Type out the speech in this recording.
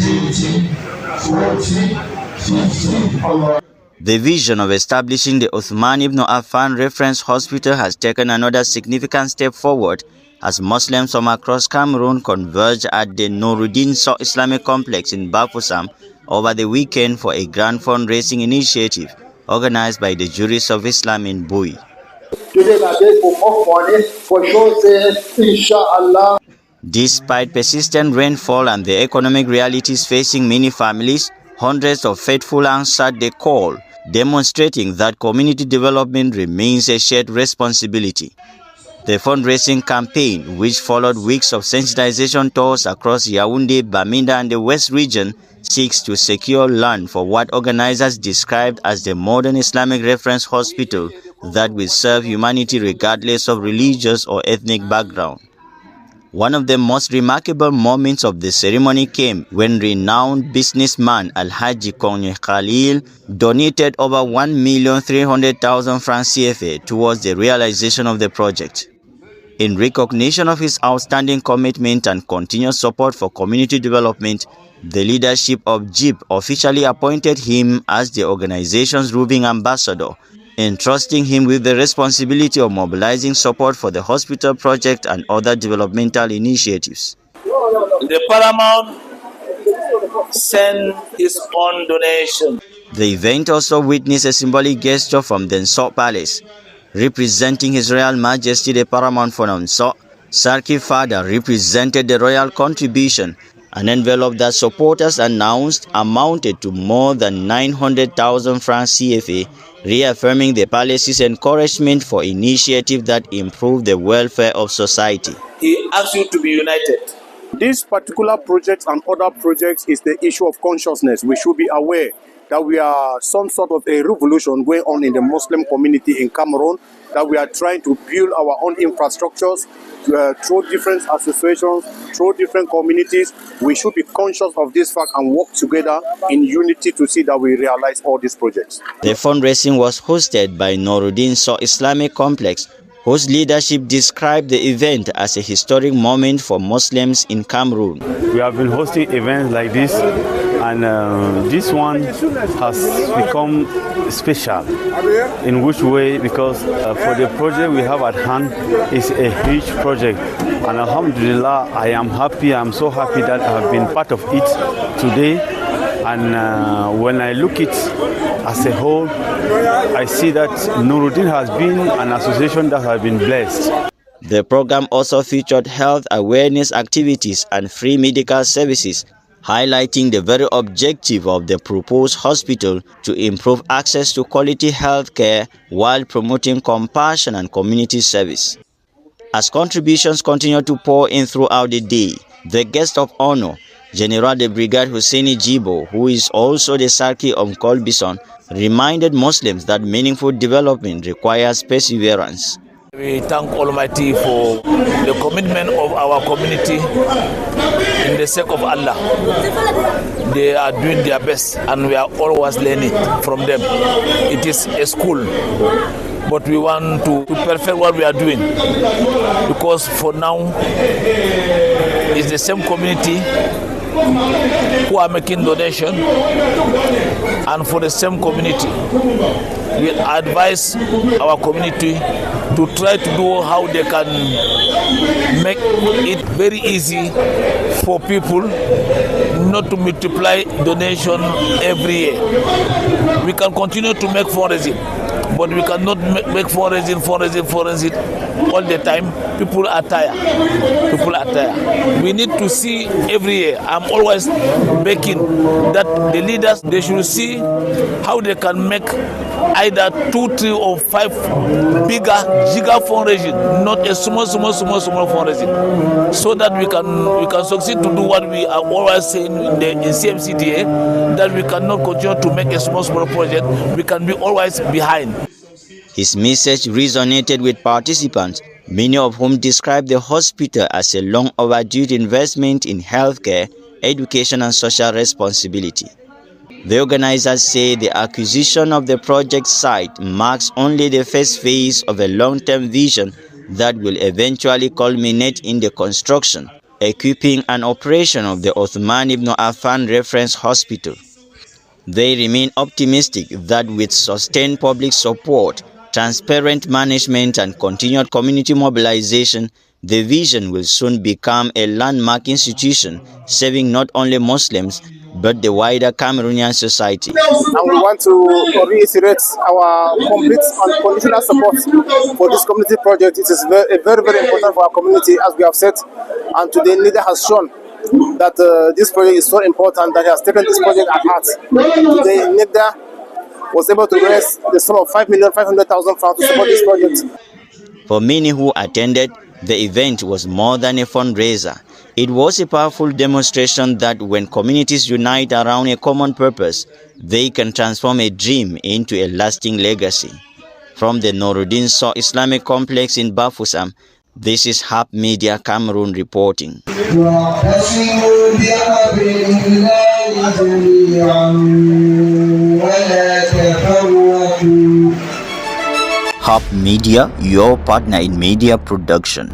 20, 40, 50. Allah. The vision of establishing the Uthman ibn Affan Reference Hospital has taken another significant step forward as Muslims from across Cameroon converged at the Nuruddin Soh Islamic Complex in Bafoussam over the weekend for a grand fundraising initiative organized by the Jurists of Islam in Bui. Despite persistent rainfall and the economic realities facing many families, hundreds of faithful answered the call, demonstrating that community development remains a shared responsibility. The fundraising campaign, which followed weeks of sensitization tours across Yaoundé, Bamenda and the West region, seeks to secure land for what organizers described as the modern Islamic reference hospital that will serve humanity regardless of religious or ethnic background. One of the most remarkable moments of the ceremony came when renowned businessman Alhaji Konye Khalil donated over 1,300,000 francs CFA towards the realization of the project. In recognition of his outstanding commitment and continuous support for community development, the leadership of JIP officially appointed him as the organization's roving ambassador, entrusting him with the responsibility of mobilizing support for the hospital project and other developmental initiatives. The Paramount sent his own donation. The event also witnessed a symbolic gesture from the Nsot Palace. Representing His Royal Majesty the Paramount for Nsot, Sarki Father represented the royal contribution. An envelope that supporters announced amounted to more than 900,000 francs CFA, reaffirming the palace's encouragement for initiatives that improve the welfare of society. He asks you to be united. This particular project and other projects is the issue of consciousness. We should be aware that we are some sort of a revolution going on in the Muslim community in Cameroon, that we are trying to build our own infrastructures through different associations, through different communities. We should be conscious of this fact and work together in unity to see that we realize all these projects. The fundraising was hosted by Nuruddin Soh Islamic Complex, whose leadership described the event as a historic moment for Muslims in Cameroon. We have been hosting events like this, and this one has become special. In which way? Because for the project we have at hand is a huge project, and Alhamdulillah, I am happy. I'm so happy that I have been part of it today. And when I look it as a whole, I see that Nuruddin has been an association that has been blessed. The program also featured health awareness activities and free medical services, highlighting the very objective of the proposed hospital to improve access to quality health care while promoting compassion and community service. As contributions continue to pour in throughout the day, the guest of honor, General de Brigade Husseini Jibo, who is also the Sarki of Kolbison, reminded Muslims that meaningful development requires perseverance. We thank Almighty for the commitment of our community in the sake of Allah. They are doing their best and we are always learning from them. It is a school, but we want to perfect what we are doing, because for now it's the same community who are making donation, and for the same community we advise our community to try to do how they can make it very easy for people not to multiply donation every year. We can continue to make fundraising, but we cannot make fundraising all the time. People are tired. We need to see every year. I'm always begging that the leaders, they should see how they can make either 2, 3 or 5 bigger fundraising, not a small fundraising, so that we can succeed to do what we are always saying in CMCDA, that we cannot continue to make a small project. We can be always behind. His message resonated with participants, many of whom described the hospital as a long overdue investment in healthcare, education and social responsibility. The organizers say the acquisition of the project site marks only the first phase of a long-term vision that will eventually culminate in the construction, equipping and operation of the Uthman ibn Affan Reference Hospital. They remain optimistic that with sustained public support, transparent management and continued community mobilization, the vision will soon become a landmark institution serving not only Muslims but the wider Cameroonian society. And we want to reiterate our complete and conditional support for this community project. It is very, very important for our community, as we have said, and today NIDA has shown that this project is so important that he has taken this project at heart. Today NIDA was able to raise the sum of 5,500,000 francs to support this project. For many who attended, the event was more than a fundraiser. It was a powerful demonstration that when communities unite around a common purpose, they can transform a dream into a lasting legacy. From the Noruddin Sow Islamic Complex in Bafoussam, this is Hub Media Cameroon reporting. Hub Media, your partner in media production.